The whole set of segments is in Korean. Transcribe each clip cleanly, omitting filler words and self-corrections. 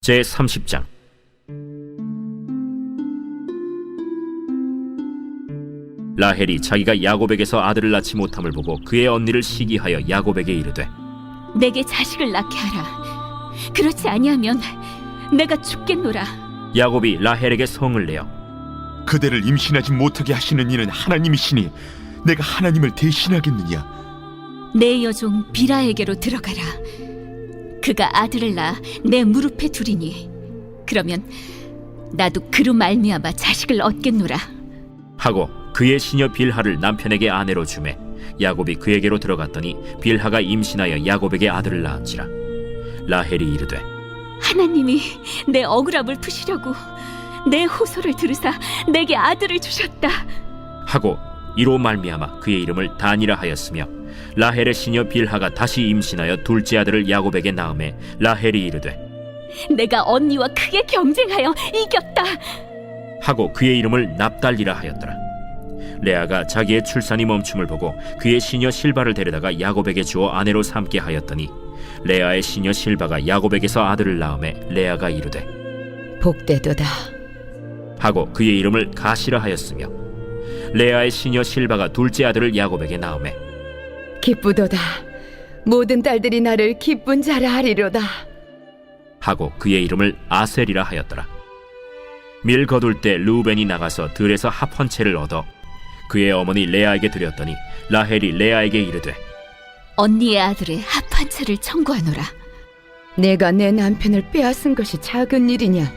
제30장. 라헬이 자기가 야곱에게서 아들을 낳지 못함을 보고 그의 언니를 시기하여 야곱에게 이르되, 내게 자식을 낳게 하라. 그렇지 아니하면 내가 죽겠노라. 야곱이 라헬에게 성을 내어 그대를 임신하지 못하게 하시는 이는 하나님이시니 내가 하나님을 대신하겠느냐? 내 여종 비라에게로 들어가라. 그가 아들을 낳아 내 무릎에 두리니 그러면 나도 그로 말미암아 자식을 얻겠노라. 하고 그의 시녀 빌하를 남편에게 아내로 주매 야곱이 그에게로 들어갔더니 빌하가 임신하여 야곱에게 아들을 낳은지라. 라헬이 이르되, 하나님이 내 억울함을 푸시려고 내 호소를 들으사 내게 아들을 주셨다. 하고 이로 말미암아 그의 이름을 단이라 하였으며, 라헬의 시녀 빌하가 다시 임신하여 둘째 아들을 야곱에게 낳음에 라헬이 이르되, 내가 언니와 크게 경쟁하여 이겼다. 하고 그의 이름을 납달리라 하였더라. 레아가 자기의 출산이 멈춤을 보고 그의 시녀 실바를 데려다가 야곱에게 주어 아내로 삼게 하였더니 레아의 시녀 실바가 야곱에게서 아들을 낳음에 레아가 이르되, 복되도다. 하고 그의 이름을 가시라 하였으며, 레아의 시녀 실바가 둘째 아들을 야곱에게 낳음에 기쁘도다. 모든 딸들이 나를 기쁜 자라 하리로다. 하고 그의 이름을 아셀이라 하였더라. 밀 거둘 때 르우벤이 나가서 들에서 합 한 채를 얻어 그의 어머니 레아에게 드렸더니 라헬이 레아에게 이르되, 언니의 아들의 합 한 채를 청구하노라. 내가 내 남편을 빼앗은 것이 작은 일이냐?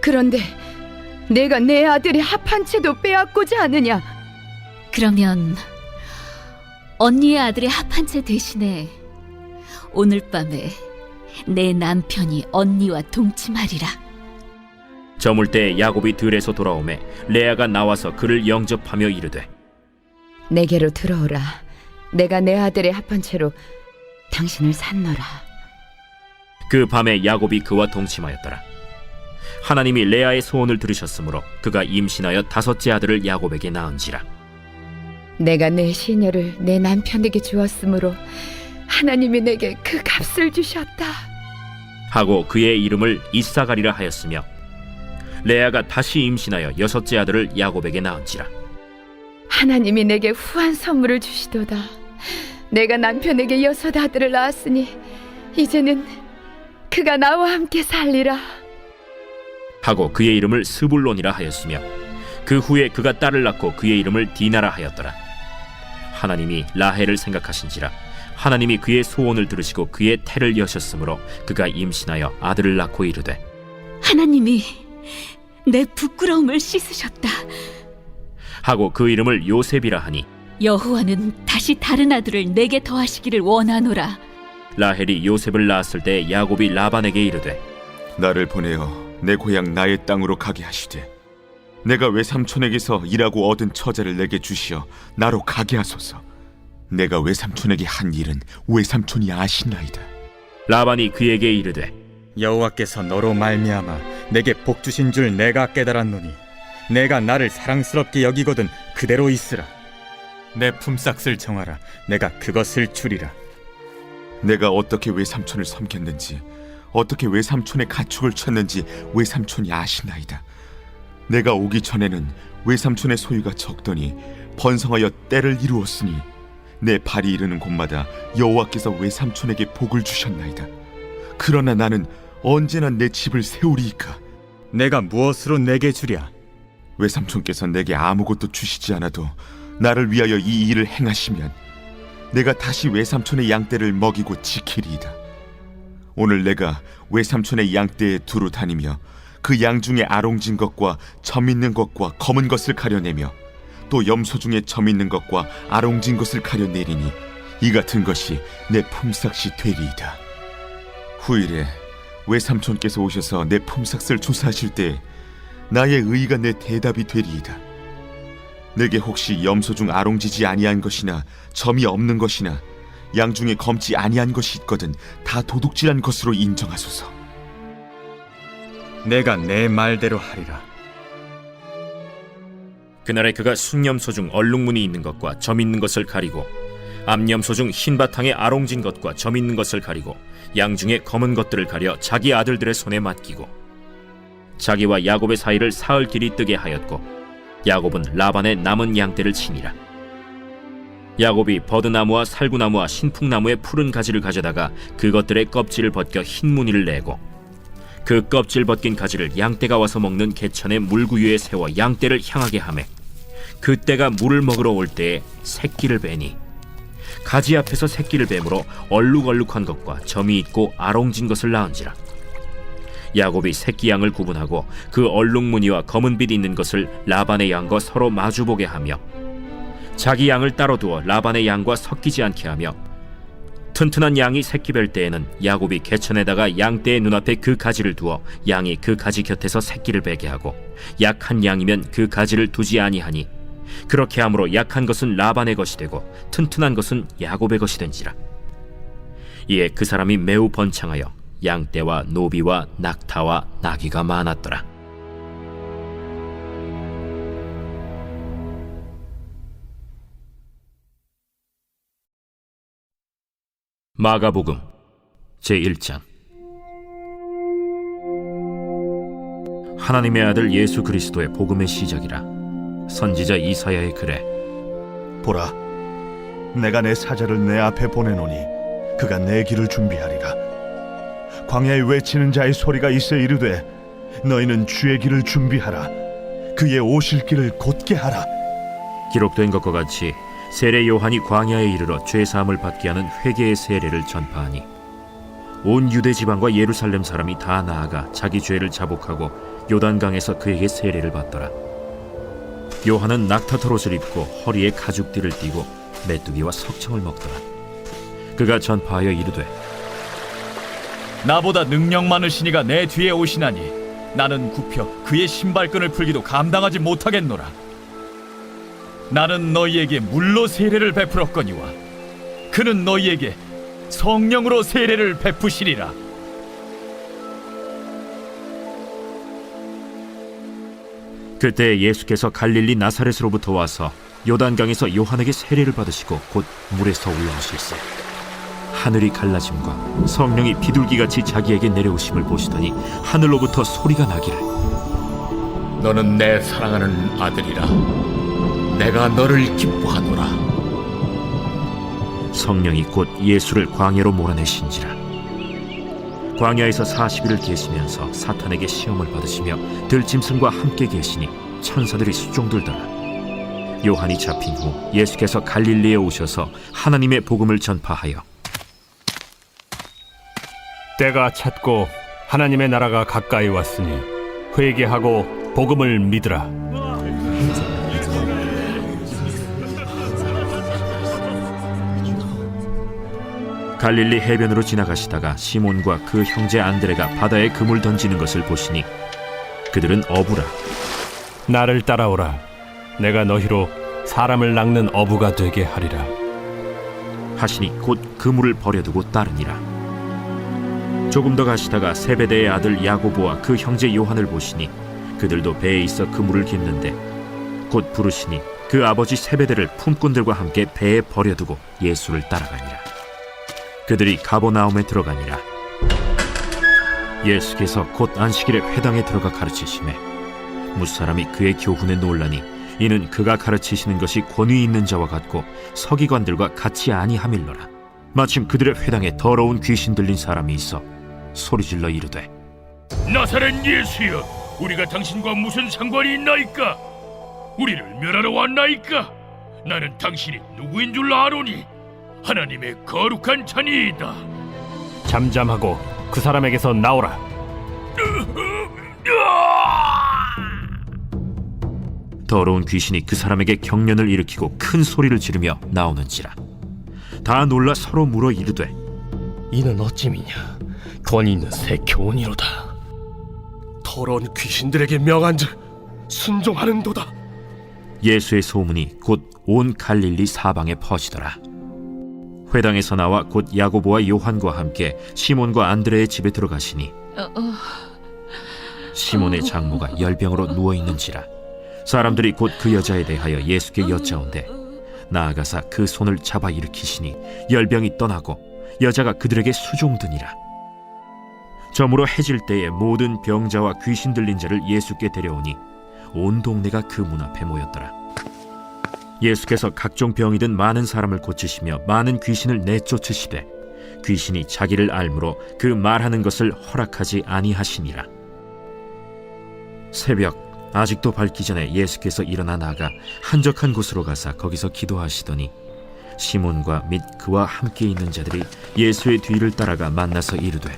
그런데 내가 내 아들의 합 한 채도 빼앗고자 하느냐? 그러면 언니의 아들의 합 한 채 대신에 오늘 밤에 내 남편이 언니와 동침하리라. 저물 때 야곱이 들에서 돌아오매 레아가 나와서 그를 영접하며 이르되, 내게로 들어오라. 내가 내 아들의 합 한 채로 당신을 산노라. 그 밤에 야곱이 그와 동침하였더라. 하나님이 레아의 소원을 들으셨으므로 그가 임신하여 다섯째 아들을 야곱에게 낳은지라. 내가 내 시녀를 내 남편에게 주었으므로 하나님이 내게 그 값을 주셨다. 하고 그의 이름을 이사가리라 하였으며, 레아가 다시 임신하여 여섯째 아들을 야곱에게 낳은지라. 하나님이 내게 후한 선물을 주시도다. 내가 남편에게 여섯 아들을 낳았으니 이제는 그가 나와 함께 살리라. 하고 그의 이름을 스불론이라 하였으며, 그 후에 그가 딸을 낳고 그의 이름을 디나라 하였더라. 하나님이 라헬을 생각하신지라 하나님이 그의 소원을 들으시고 그의 태를 여셨으므로 그가 임신하여 아들을 낳고 이르되, 하나님이 내 부끄러움을 씻으셨다. 하고 그 이름을 요셉이라 하니, 여호와는 다시 다른 아들을 내게 더하시기를 원하노라. 라헬이 요셉을 낳았을 때 야곱이 라반에게 이르되, 나를 보내어 내 고향 나의 땅으로 가게 하시되 내가 외삼촌에게서 일하고 얻은 처자를 내게 주시어 나로 가게 하소서. 내가 외삼촌에게 한 일은 외삼촌이 아시나이다. 라반이 그에게 이르되, 여호와께서 너로 말미암아 내게 복 주신 줄 내가 깨달았노니 내가 나를 사랑스럽게 여기거든 그대로 있으라. 내 품삯을 정하라. 내가 그것을 주리라. 내가 어떻게 외삼촌을 섬겼는지 어떻게 외삼촌의 가축을 쳤는지 외삼촌이 아시나이다. 내가 오기 전에는 외삼촌의 소유가 적더니 번성하여 때를 이루었으니 내 발이 이르는 곳마다 여호와께서 외삼촌에게 복을 주셨나이다. 그러나 나는 언제나 내 집을 세우리이까? 내가 무엇으로 내게 주랴? 외삼촌께서 내게 아무것도 주시지 않아도 나를 위하여 이 일을 행하시면 내가 다시 외삼촌의 양떼를 먹이고 지키리이다. 오늘 내가 외삼촌의 양떼에 두루 다니며 그 양 중에 아롱진 것과 점 있는 것과 검은 것을 가려내며 또 염소 중에 점 있는 것과 아롱진 것을 가려내리니 이 같은 것이 내 품삯이 되리이다. 후일에 외삼촌께서 오셔서 내 품삯을 조사하실 때 나의 의의가 내 대답이 되리이다. 내게 혹시 염소 중 아롱지지 아니한 것이나 점이 없는 것이나 양 중에 검지 아니한 것이 있거든 다 도둑질한 것으로 인정하소서. 내가 내 말대로 하리라. 그날에 그가 순염소 중 얼룩무늬 있는 것과 점 있는 것을 가리고 암염소 중 흰 바탕에 아롱진 것과 점 있는 것을 가리고 양 중에 검은 것들을 가려 자기 아들들의 손에 맡기고 자기와 야곱의 사이를 사흘 길이 뜨게 하였고 야곱은 라반의 남은 양떼를 치니라. 야곱이 버드나무와 살구나무와 신풍나무의 푸른 가지를 가져다가 그것들의 껍질을 벗겨 흰 무늬를 내고 그 껍질 벗긴 가지를 양떼가 와서 먹는 개천의 물구유에 세워 양떼를 향하게 하매 그때가 물을 먹으러 올 때에 새끼를 베니 가지 앞에서 새끼를 뱀으로 얼룩얼룩한 것과 점이 있고 아롱진 것을 낳은지라. 야곱이 새끼 양을 구분하고 그 얼룩무늬와 검은빛 있는 것을 라반의 양과 서로 마주보게 하며 자기 양을 따로 두어 라반의 양과 섞이지 않게 하며 튼튼한 양이 새끼 뵐 때에는 야곱이 개천에다가 양떼의 눈앞에 그 가지를 두어 양이 그 가지 곁에서 새끼를 베게 하고 약한 양이면 그 가지를 두지 아니하니 그렇게 함으로 약한 것은 라반의 것이 되고 튼튼한 것은 야곱의 것이 된지라. 이에 그 사람이 매우 번창하여 양떼와 노비와 낙타와 나귀가 많았더라. 마가복음 제1장. 하나님의 아들 예수 그리스도의 복음의 시작이라. 선지자 이사야의 글에 보라, 내가 내 사자를 내 앞에 보내노니 그가 내 길을 준비하리라. 광야에 외치는 자의 소리가 있어 이르되 너희는 주의 길을 준비하라. 그의 오실 길을 곧게 하라. 기록된 것과 같이 세례 요한이 광야에 이르러 죄 사함을 받게 하는 회개의 세례를 전파하니 온 유대 지방과 예루살렘 사람이 다 나아가 자기 죄를 자복하고 요단강에서 그에게 세례를 받더라. 요한은 낙타털 옷을 입고 허리에 가죽띠를 띠고 메뚜기와 석청을 먹더라. 그가 전파하여 이르되 나보다 능력 많으신 이가 내 뒤에 오시나니 나는 굽혀 그의 신발끈을 풀기도 감당하지 못하겠노라. 나는 너희에게 물로 세례를 베풀었거니와 그는 너희에게 성령으로 세례를 베푸시리라. 그때 예수께서 갈릴리 나사렛으로부터 와서 요단강에서 요한에게 세례를 받으시고 곧 물에서 올라오실세 하늘이 갈라짐과 성령이 비둘기같이 자기에게 내려오심을 보시더니 하늘로부터 소리가 나기를 너는 내 사랑하는 아들이라. 내가 너를 기뻐하노라. 성령이 곧 예수를 광야로 몰아내신지라. 광야에서 40일을 계시면서 사탄에게 시험을 받으시며 들짐승과 함께 계시니 천사들이 수종들더라. 요한이 잡힌 후 예수께서 갈릴리에 오셔서 하나님의 복음을 전파하여 때가 찼고 하나님의 나라가 가까이 왔으니 회개하고 복음을 믿으라. 갈릴리 해변으로 지나가시다가 시몬과 그 형제 안드레가 바다에 그물 던지는 것을 보시니 그들은 어부라. 나를 따라오라. 내가 너희로 사람을 낚는 어부가 되게 하리라. 하시니 곧 그물을 버려두고 따르니라. 조금 더 가시다가 세베대의 아들 야고보와 그 형제 요한을 보시니 그들도 배에 있어 그물을 깁는데 곧 부르시니 그 아버지 세베대를 품꾼들과 함께 배에 버려두고 예수를 따라가니라. 그들이 가버나움에 들어가니라. 예수께서 곧 안식일에 회당에 들어가 가르치시매 무사람이 그의 교훈에 놀라니 이는 그가 가르치시는 것이 권위 있는 자와 같고 서기관들과 같이 아니함일러라. 마침 그들의 회당에 더러운 귀신 들린 사람이 있어 소리질러 이르되 나사렛 예수여, 우리가 당신과 무슨 상관이 있나이까? 우리를 멸하러 왔나이까? 나는 당신이 누구인 줄 아노니 하나님의 거룩한 자니이다. 잠잠하고 그 사람에게서 나오라. 더러운 귀신이 그 사람에게 경련을 일으키고 큰 소리를 지르며 나오는지라. 다 놀라 서로 물어 이르되 이는 어찌미냐? 권위 있는 새 교훈이로다. 더러운 귀신들에게 명한즉 순종하는도다. 예수의 소문이 곧 온 갈릴리 사방에 퍼지더라. 회당에서 나와 곧 야고보와 요한과 함께 시몬과 안드레의 집에 들어가시니 시몬의 장모가 열병으로 누워있는지라. 사람들이 곧 그 여자에 대하여 예수께 여짜온대 나아가사 그 손을 잡아 일으키시니 열병이 떠나고 여자가 그들에게 수종드니라. 저물어 해질 때에 모든 병자와 귀신 들린 자를 예수께 데려오니 온 동네가 그 문 앞에 모였더라. 예수께서 각종 병이 든 많은 사람을 고치시며 많은 귀신을 내쫓으시되 귀신이 자기를 알므로 그 말하는 것을 허락하지 아니하시니라. 새벽 아직도 밝기 전에 예수께서 일어나 나가 한적한 곳으로 가사 거기서 기도하시더니 시몬과 및 그와 함께 있는 자들이 예수의 뒤를 따라가 만나서 이르되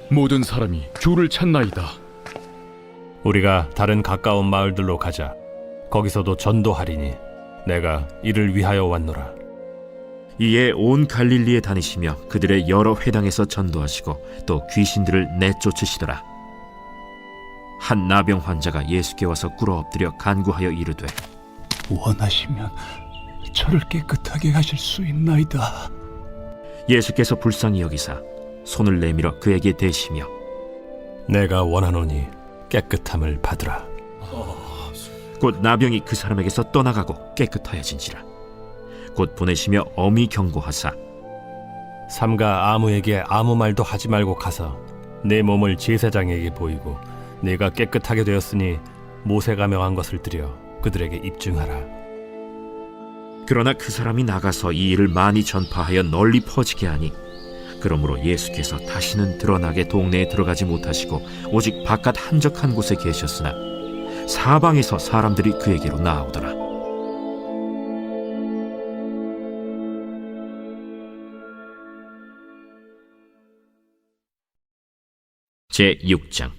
모든 사람이 주를 찾나이다. 우리가 다른 가까운 마을들로 가자. 거기서도 전도하리니 내가 이를 위하여 왔노라. 이에 온 갈릴리에 다니시며 그들의 여러 회당에서 전도하시고 또 귀신들을 내쫓으시더라. 한 나병 환자가 예수께 와서 꿇어 엎드려 간구하여 이르되 원하시면 저를 깨끗하게 하실 수 있나이다. 예수께서 불쌍히 여기사 손을 내밀어 그에게 대시며 내가 원하노니 깨끗함을 받으라. 곧 나병이 그 사람에게서 떠나가고 깨끗하여진지라. 곧 보내시며 엄히 경고하사 삼가 아무에게 아무 말도 하지 말고 가서 내 몸을 제사장에게 보이고 네가 깨끗하게 되었으니 모세가 명한 것을 드려 그들에게 입증하라. 그러나 그 사람이 나가서 이 일을 많이 전파하여 널리 퍼지게 하니 그러므로 예수께서 다시는 드러나게 동네에 들어가지 못하시고 오직 바깥 한적한 곳에 계셨으나 사방에서 사람들이 그에게로 나아오더라. 제6장.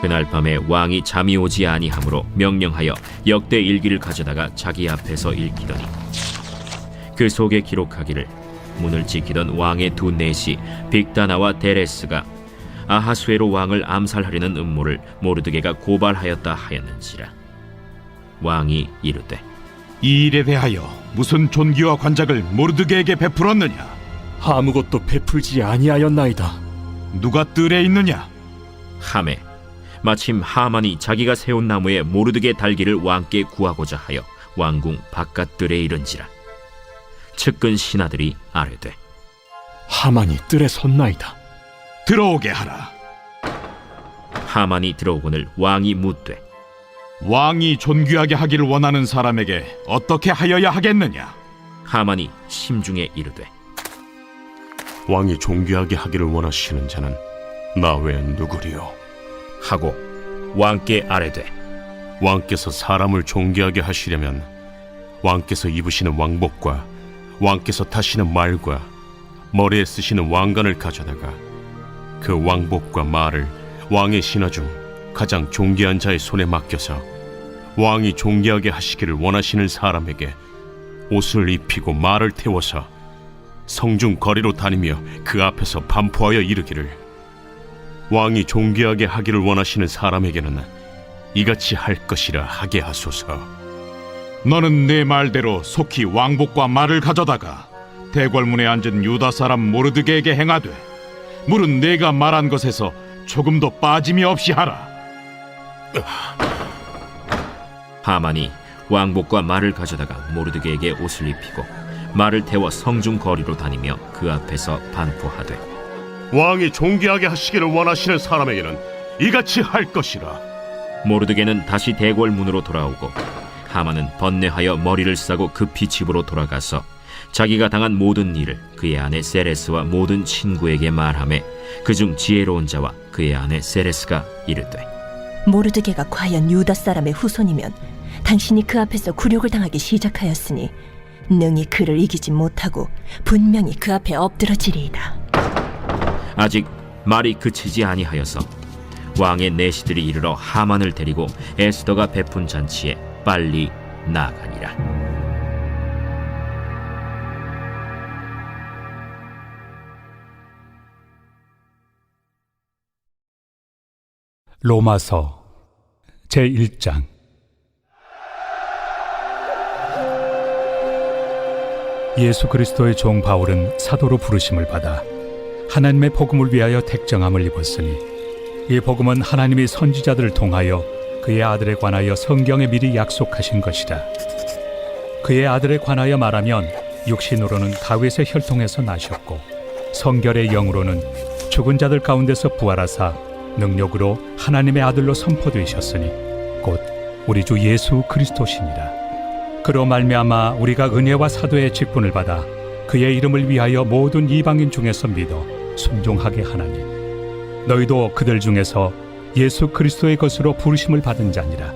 그날 밤에 왕이 잠이 오지 아니하므로 명령하여 역대 일기를 가져다가 자기 앞에서 읽히더니 그 속에 기록하기를 문을 지키던 왕의 두 내시 빅다나와 데레스가 아하수에로 왕을 암살하려는 음모를 모르드게가 고발하였다 하였는지라. 왕이 이르되 이 일에 대하여 무슨 존귀와 관작을 모르드게에게 베풀었느냐? 아무것도 베풀지 아니하였나이다. 누가 뜰에 있느냐? 하매 마침 하만이 자기가 세운 나무에 모르드게 달기를 왕께 구하고자 하여 왕궁 바깥들에 이른지라. 측근 신하들이 아뢰되 하만이 뜰에 섰나이다. 들어오게 하라. 하만이 들어오거늘 왕이 묻되 왕이 존귀하게 하기를 원하는 사람에게 어떻게 하여야 하겠느냐? 하만이 심중에 이르되 왕이 존귀하게 하기를 원하시는 자는 나 외엔 누구리요? 하고 왕께 아뢰되 왕께서 사람을 존귀하게 하시려면 왕께서 입으시는 왕복과 왕께서 타시는 말과 머리에 쓰시는 왕관을 가져다가 그 왕복과 말을 왕의 신하 중 가장 존귀한 자의 손에 맡겨서 왕이 존귀하게 하시기를 원하시는 사람에게 옷을 입히고 말을 태워서 성중 거리로 다니며 그 앞에서 반포하여 이르기를 왕이 존귀하게 하기를 원하시는 사람에게는 이같이 할 것이라 하게 하소서. 너는 내 말대로 속히 왕복과 말을 가져다가 대궐문에 앉은 유다 사람 모르드게에게 행하되 물은 내가 말한 것에서 조금도 빠짐이 없이 하라. 하만이 왕복과 말을 가져다가 모르드게에게 옷을 입히고 말을 태워 성중 거리로 다니며 그 앞에서 반포하되 왕이 존귀하게 하시기를 원하시는 사람에게는 이같이 할 것이라. 모르드게는 다시 대궐 문으로 돌아오고 하만은 번뇌하여 머리를 싸고 급히 집으로 돌아가서 자기가 당한 모든 일을 그의 아내 세레스와 모든 친구에게 말하며 그중 지혜로운 자와 그의 아내 세레스가 이르되 모르드게가 과연 유다 사람의 후손이면 당신이 그 앞에서 굴욕을 당하기 시작하였으니 능히 그를 이기지 못하고 분명히 그 앞에 엎드러지리이다. 아직 말이 그치지 아니하여서 왕의 내시들이 이르러 하만을 데리고 에스더가 베푼 잔치에 빨리 나아가니라. 로마서 제1장. 예수 그리스도의 종 바울은 사도로 부르심을 받아 하나님의 복음을 위하여 택정함을 입었으니 이 복음은 하나님이 선지자들을 통하여 그의 아들에 관하여 성경에 미리 약속하신 것이라. 그의 아들에 관하여 말하면 육신으로는 다윗의 혈통에서 나셨고 성결의 영으로는 죽은 자들 가운데서 부활하사 능력으로 하나님의 아들로 선포되셨으니 곧 우리 주 예수 그리스도시니라. 그로 말미암아 우리가 은혜와 사도의 직분을 받아 그의 이름을 위하여 모든 이방인 중에서 믿어 순종하게 하나니 너희도 그들 중에서 예수 그리스도의 것으로 부르심을 받은 자니라.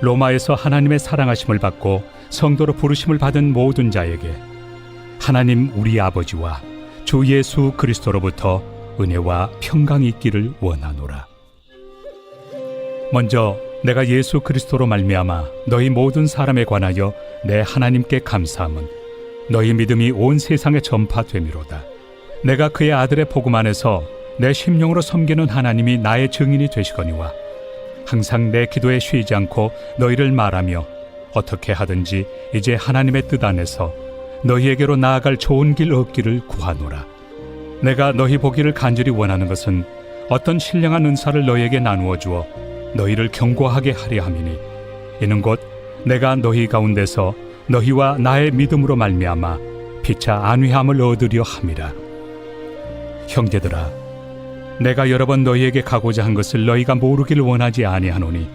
로마에서 하나님의 사랑하심을 받고 성도로 부르심을 받은 모든 자에게 하나님 우리 아버지와 주 예수 그리스도로부터 은혜와 평강이 있기를 원하노라. 먼저 내가 예수 그리스도로 말미암아 너희 모든 사람에 관하여 내 하나님께 감사함은 너희 믿음이 온 세상에 전파됨이로다. 내가 그의 아들의 복음 안에서 내 심령으로 섬기는 하나님이 나의 증인이 되시거니와 항상 내 기도에 쉬지 않고 너희를 말하며 어떻게 하든지 이제 하나님의 뜻 안에서 너희에게로 나아갈 좋은 길 얻기를 구하노라. 내가 너희 보기를 간절히 원하는 것은 어떤 신령한 은사를 너희에게 나누어 주어 너희를 견고하게 하려 함이니 이는 곧 내가 너희 가운데서 너희와 나의 믿음으로 말미암아 피차 안위함을 얻으려 함이라. 형제들아, 내가 여러 번 너희에게 가고자 한 것을 너희가 모르기를 원하지 아니하노니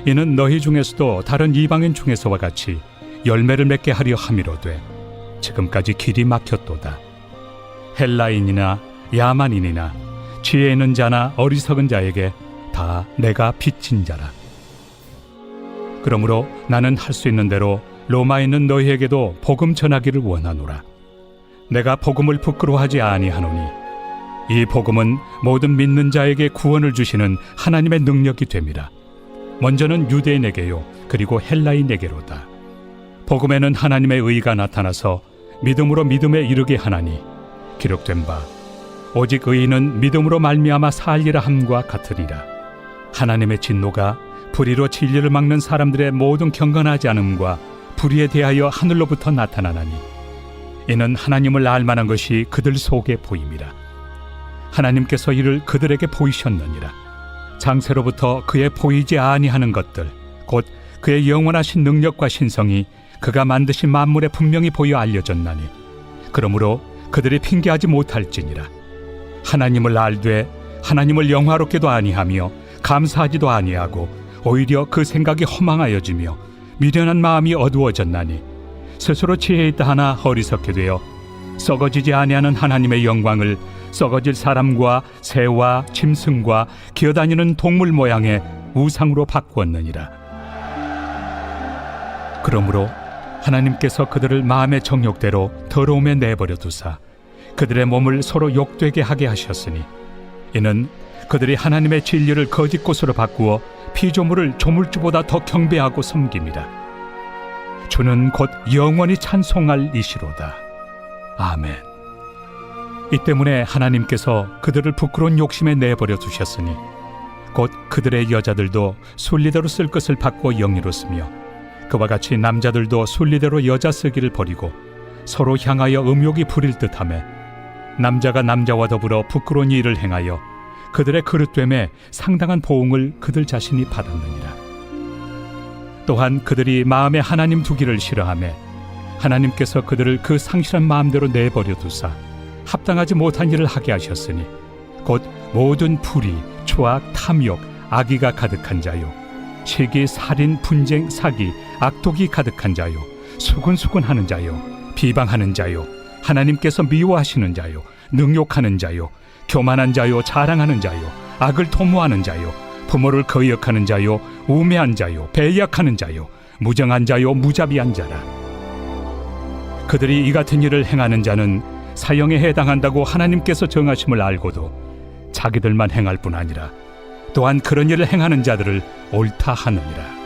이는 너희 중에서도 다른 이방인 중에서와 같이 열매를 맺게 하려 함이로되 지금까지 길이 막혔도다. 헬라인이나 야만인이나 지혜 있는 자나 어리석은 자에게 다 내가 빚진 자라. 그러므로 나는 할 수 있는 대로 로마에 있는 너희에게도 복음 전하기를 원하노라. 내가 복음을 부끄러워하지 아니하노니 이 복음은 모든 믿는 자에게 구원을 주시는 하나님의 능력이 됨이라. 먼저는 유대인에게요 그리고 헬라인에게로다. 복음에는 하나님의 의가 나타나서 믿음으로 믿음에 이르게 하나니 기록된 바 오직 의인은 믿음으로 말미암아 살리라 함과 같으리라. 하나님의 진노가 불의로 진리를 막는 사람들의 모든 경건하지 않음과 불의에 대하여 하늘로부터 나타나나니 이는 하나님을 알만한 것이 그들 속에 보임이라. 하나님께서 이를 그들에게 보이셨느니라. 장세로부터 그의 보이지 아니하는 것들 곧 그의 영원하신 능력과 신성이 그가 만드신 만물에 분명히 보여 알려졌나니 그러므로 그들이 핑계하지 못할지니라. 하나님을 알되 하나님을 영화롭게도 아니하며 감사하지도 아니하고 오히려 그 생각이 허망하여지며 미련한 마음이 어두워졌나니 스스로 지혜 있다 하나 어리석게 되어 썩어지지 아니하는 하나님의 영광을 썩어질 사람과 새와 짐승과 기어다니는 동물 모양의 우상으로 바꾸었느니라. 그러므로 하나님께서 그들을 마음의 정욕대로 더러움에 내버려 두사 그들의 몸을 서로 욕되게 하게 하셨으니 이는 그들이 하나님의 진리를 거짓 곳으로 바꾸어 피조물을 조물주보다 더 경배하고 섬깁니다. 주는 곧 영원히 찬송할 이시로다. 아멘. 이 때문에 하나님께서 그들을 부끄러운 욕심에 내버려 두셨으니 곧 그들의 여자들도 순리대로 쓸 것을 바꾸어 영리로 쓰며 그와 같이 남자들도 순리대로 여자 쓰기를 버리고 서로 향하여 음욕이 부릴 듯하며 남자가 남자와 더불어 부끄러운 일을 행하여 그들의 그릇됨에 상당한 보응을 그들 자신이 받았느니라. 또한 그들이 마음에 하나님 두기를 싫어하며 하나님께서 그들을 그 상실한 마음대로 내버려 두사 합당하지 못한 일을 하게 하셨으니 곧 모든 불의, 초악, 탐욕, 악의가 가득한 자요 시기, 살인, 분쟁, 사기, 악독이 가득한 자요 수군수군하는 자요 비방하는 자요 하나님께서 미워하시는 자요 능욕하는 자요 교만한 자요 자랑하는 자요 악을 도모하는 자요 부모를 거역하는 자요 우매한 자요 배약하는 자요 무정한 자요 무자비한 자라. 그들이 이 같은 일을 행하는 자는 사형에 해당한다고 하나님께서 정하심을 알고도 자기들만 행할 뿐 아니라 또한 그런 일을 행하는 자들을 옳다 하느니라.